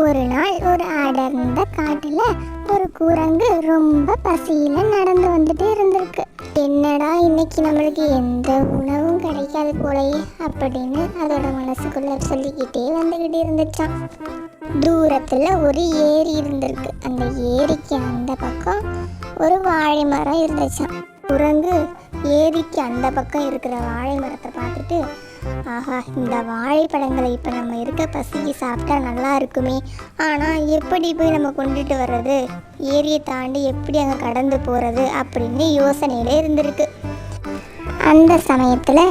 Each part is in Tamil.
ஒரு நாள் ஒரு அடர்ந்த காட்டுல ஒரு குரங்கு ரொம்ப பசியில நடந்து வந்துட்டு இருந்திருக்கு. என்னடா இன்னைக்கு நம்மளுக்கு எந்த உணவும் கிடைக்காது போலயே அப்படின்னு அதோட மனசுக்குள்ள சொல்லிக்கிட்டே வந்துகிட்டு இருந்துச்சான். தூரத்துல ஒரு ஏரி இருந்திருக்கு. அந்த ஏரிக்கு அந்த பக்கம் ஒரு வாழை மரம் இருந்துச்சான். குரங்கு ஏரிக்கு அந்த பக்கம் இருக்கிற வாழை மரத்தை பார்த்துட்டு, ஆஹா, இந்த வாழைப்பழங்களை இப்போ நம்ம இருக்க பசிக்கு சாப்பிட்டா நல்லா இருக்குமே, ஆனால் எப்படி போய் நம்ம கொண்டுட்டு வர்றது, ஏரியை தாண்டி எப்படி அங்கே கடந்து போகிறது அப்படின்னு யோசனையில் இருந்திருக்கு. அந்த சமயத்தில்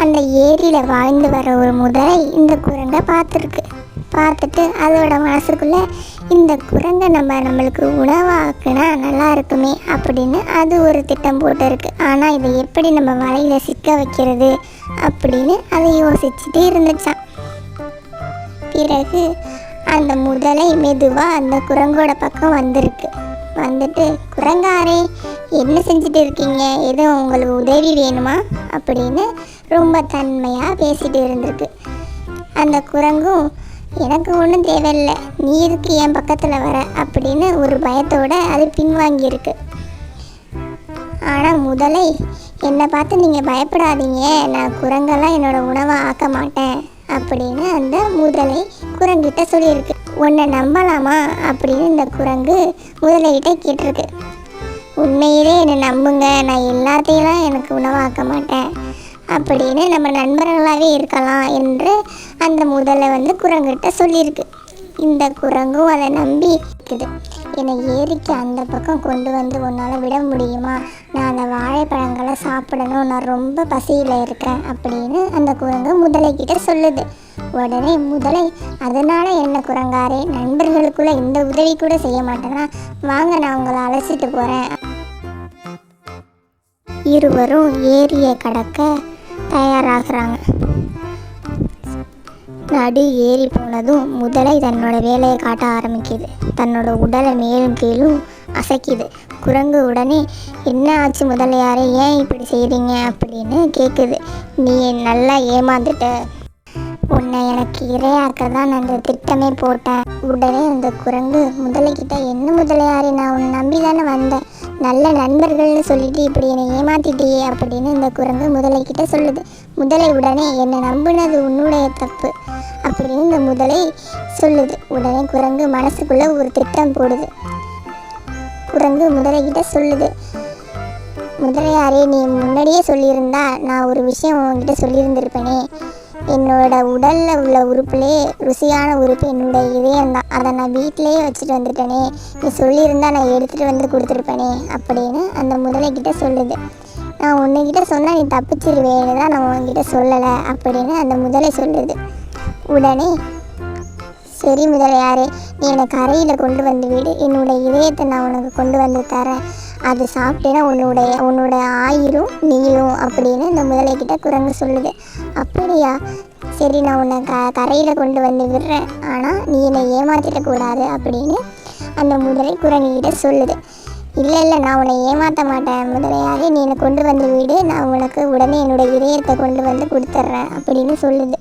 அந்த ஏரியில் வாழ்ந்து வர ஒரு முதலை இந்த குரங்கை பார்த்துட்டு அதோட மனசுக்குள்ளே இந்த குரங்கை நம்மளுக்கு உணவாக்குனா நல்லா இருக்குமே அப்படின்னு அது ஒரு திட்டம் போட்டு இருக்கு. ஆனால் இதை எப்படி நம்ம வலையில் சிக்க வைக்கிறது அப்படின்னு அதை யோசிச்சுட்டே இருந்துச்சான். பிறகு அந்த முதலை மெதுவாக அந்த குரங்கோட பக்கம் வந்துட்டு, குரங்காரே, என்ன செஞ்சுட்டு இருக்கீங்க, எதுவும் உங்களுக்கு உதவி வேணுமா அப்படின்னு ரொம்ப தன்மையாக பேசிட்டு இருந்திருக்கு. அந்த குரங்கும், எனக்கு ஒன்றும் தேவையில்லை, நீ இருக்கு என் பக்கத்தில் வர அப்படின்னு ஒரு பயத்தோடு அது பின்வாங்கியிருக்கு. ஆனால் முதலை, என்னை பார்த்து நீங்கள் பயப்படாதீங்க, நான் குரங்கெல்லாம் என்னோடய உணவை ஆக்க மாட்டேன் அப்படின்னு அந்த முதலை குரங்கிட்ட சொல்லியிருக்கு. உன்னை நம்பலாமா அப்படின்னு இந்த குரங்கு முதலைகிட்ட கேட்டிருக்கு. உண்மையிலே என்னை நம்புங்க, நான் எல்லாத்தையும் எனக்கு உணவாக்க மாட்டேன் அப்படின்னு நம்ம நண்பர்களாகவே இருக்கலாம் என்று அந்த முதலை குரங்கிட்ட சொல்லியிருக்கு. இந்த குரங்கும் அதை நம்பி இருக்குது. என்னை ஏரிக்கு அந்த பக்கம் கொண்டு வந்து உன்னால் விட முடியுமா, நான் அந்த வாழைப்பழங்களை சாப்பிடணும், நான் ரொம்ப பசியில் இருக்கேன் அப்படின்னு அந்த குரங்கு முதலைக்கிட்ட சொல்லுது. உடனே முதலை, அதனால் என்ன குரங்காரே, நண்பர்களுக்குள்ளே இந்த உதவி கூட செய்ய மாட்டேன்னா, வாங்க நான் உங்களை அழைச்சிட்டு போகிறேன். இருவரும் ஏரியை கடக்க தயாராகிறாங்க. நடு ஏறி போனதும் முதலை தன்னோட வேலையை காட்ட ஆரம்பிக்குது. தன்னோட உடலை மேலும் கீழும் அசைக்குது. குரங்கு உடனே, என்ன ஆச்சு முதலையாரே, ஏன் இப்படி செய்கிறீங்க அப்படின்னு கேட்குது. நீ நல்லா ஏமாந்துட்ட, உன்னை எனக்கு இரையாக்க தான் நான் அந்த திட்டமே போட்டேன். உடனே அந்த குரங்கு முதலைக்கிட்ட, என்ன முதலையாரே, நான் உன்னை நம்பி தானே வந்தேன், நல்ல நண்பர்கள்னு சொல்லிட்டு இப்படி என்னை ஏமாத்திட்டியே அப்படின்னு இந்த குரங்கு முதலைக்கிட்ட சொல்லுது. முதலை உடனே, என்னை நம்பினது உன்னுடைய தப்பு அப்படின்னு இந்த முதலை சொல்லுது. உடனே குரங்கு மனசுக்குள்ளே ஒரு திட்டம் போடுது. குரங்கு முதலைக்கிட்ட சொல்லுது, முதலையாரே, நீ முன்னாடியே சொல்லியிருந்தா நான் ஒரு விஷயம் உங்ககிட்ட சொல்லியிருந்திருப்பேனே, என்னோட உடலில் உள்ள உறுப்புலேயே ருசியான உறுப்பு என்னோடய இதயம்தான், அதை நான் வீட்டிலேயே வச்சுட்டு வந்துட்டேனே, நீ சொல்லியிருந்தா நான் எடுத்துகிட்டு கொடுத்துருப்பேனே அப்படின்னு அந்த முதலைக்கிட்ட சொல்லுது. நான் உன்னைக்கிட்ட சொன்னால் நீ தப்பிச்சிருவேன்னு தான் நான் உன்கிட்ட சொல்லலை அப்படின்னு அந்த முதலை சொல்லுது. உடனே, சரி முதலையாரே, நீ என்னை கரையில் கொண்டு வந்து விடு, என்னோடய இதயத்தை நான் உனக்கு கொண்டு வந்து தரேன், அது சாப்பிட்டேன்னா உன்னோட ஆயிரும் நீளும் அப்படின்னு இந்த முதலைக்கிட்ட குரங்கு சொல்லுது. அப்படியா, சரி நான் உன்னை கரையில் கொண்டு வந்து விடுறேன், ஆனால் நீ என்னை ஏமாற்றிடக்கூடாது அப்படின்னு அந்த முதலை குரங்கிட்ட சொல்லுது. இல்லை நான் உன்னை ஏமாற்ற மாட்டேன் முதலையாரே, நீ என்னை கொண்டு வந்து விடு, நான் உனக்கு உடனே என்னோடய இதயத்தை கொண்டு வந்து கொடுத்துட்றேன் அப்படின்னு சொல்லுது.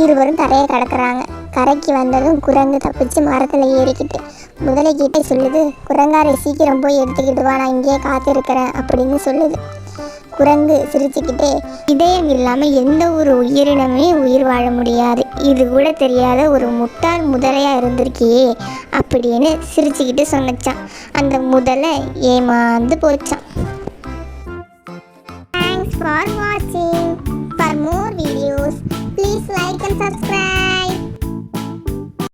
இருவரும் தரையை கடக்கிறாங்க. கரைக்கு வந்ததும் குரங்கு தப்பிச்சு மரத்தில் ஏறிக்கிட்டு முதலைக்கிட்டே சொல்லுது, குரங்காரை சீக்கிரம் போய் எடுத்துக்கிட்டு வா, நான் இங்கேயே காத்திருக்கிறேன் அப்படின்னு சொல்லுது. குரங்கு சிரிச்சுக்கிட்டே, இதயம் இல்லாமல் எந்த ஒரு உயிரினமே உயிர் வாழ முடியாது, இது கூட தெரியாத ஒரு முட்டாள் முதலையாக இருந்திருக்கியே அப்படின்னு சிரிச்சுக்கிட்டு சொன்னச்சான். அந்த முதலை ஏமாந்து போச்சான். Thanks for watching. For more videos, please like and subscribe.